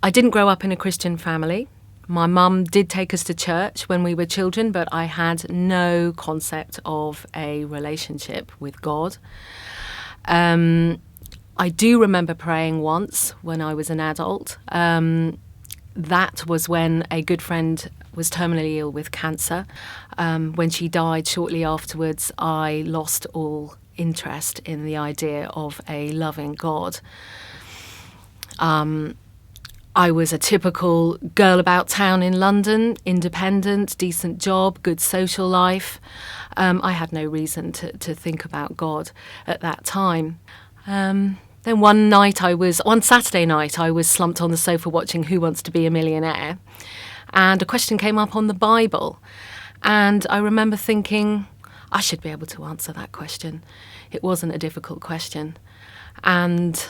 I didn't grow up in a Christian family. My mum did take us to church when we were children, but I had no concept of a relationship with God. I do remember praying once when I was an adult. That was when a good friend was terminally ill with cancer. When she died shortly afterwards, I lost all interest in the idea of a loving God. I was a typical girl about town in London, independent, decent job, good social life. I had no reason to think about God at that time. Then one Saturday night, I was slumped on the sofa watching Who Wants to Be a Millionaire, and a question came up on the Bible. And I remember thinking, I should be able to answer that question. It wasn't a difficult question. And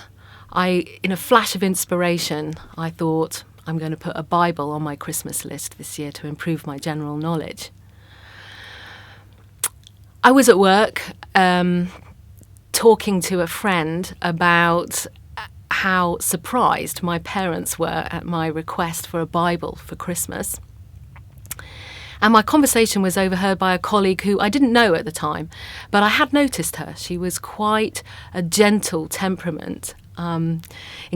in a flash of inspiration, I thought, I'm going to put a Bible on my Christmas list this year to improve my general knowledge. I was at work talking to a friend about how surprised my parents were at my request for a Bible for Christmas. And my conversation was overheard by a colleague who I didn't know at the time, but I had noticed her. She was quite a gentle temperament in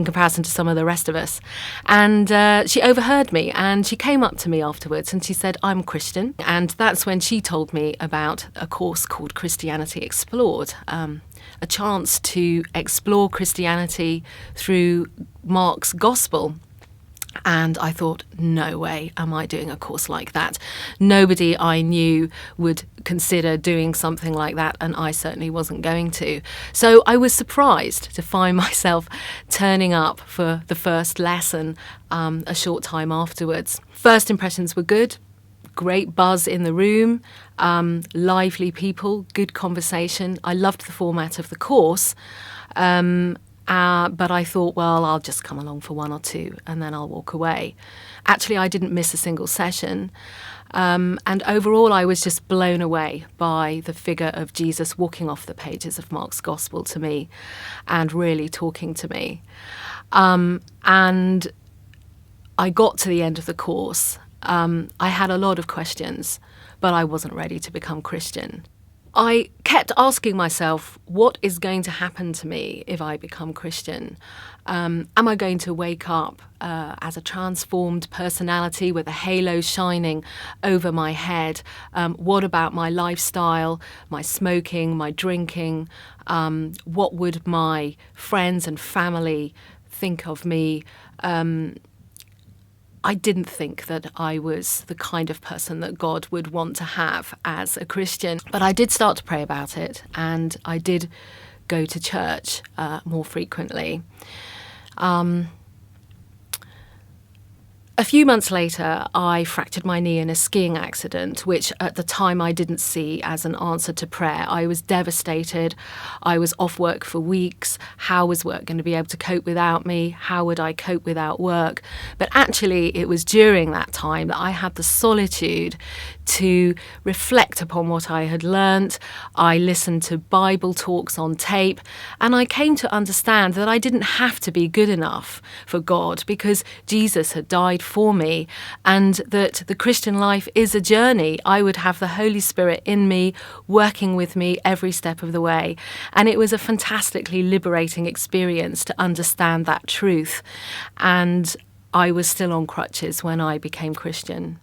comparison to some of the rest of us. And she overheard me, and she came up to me afterwards and she said, I'm Christian. And that's when she told me about a course called Christianity Explored, a chance to explore Christianity through Mark's Gospel. And I thought, no way am I doing a course like that. Nobody I knew would consider doing something like that, and I certainly wasn't going to. So I was surprised to find myself turning up for the first lesson a short time afterwards. First impressions were good. Great buzz in the room, lively people, good conversation. I loved the format of the course. But I thought, well, I'll just come along for one or two and then I'll walk away. Actually, I didn't miss a single session. And overall, I was just blown away by the figure of Jesus walking off the pages of Mark's Gospel to me and really talking to me. And I got to the end of the course. I had a lot of questions, but I wasn't ready to become Christian. I kept asking myself, what is going to happen to me if I become Christian? Am I going to wake up as a transformed personality with a halo shining over my head? What about my lifestyle, my smoking, my drinking? What would my friends and family think of me? I didn't think that I was the kind of person that God would want to have as a Christian. But I did start to pray about it, and I did go to church more frequently. A few months later, I fractured my knee in a skiing accident, which at the time I didn't see as an answer to prayer. I was devastated. I was off work for weeks. How was work going to be able to cope without me? How would I cope without work? But actually, it was during that time that I had the solitude to reflect upon what I had learnt. I listened to Bible talks on tape, and I came to understand that I didn't have to be good enough for God because Jesus had died for me, and that the Christian life is a journey. I would have the Holy Spirit in me, working with me every step of the way. And it was a fantastically liberating experience to understand that truth. And I was still on crutches when I became Christian.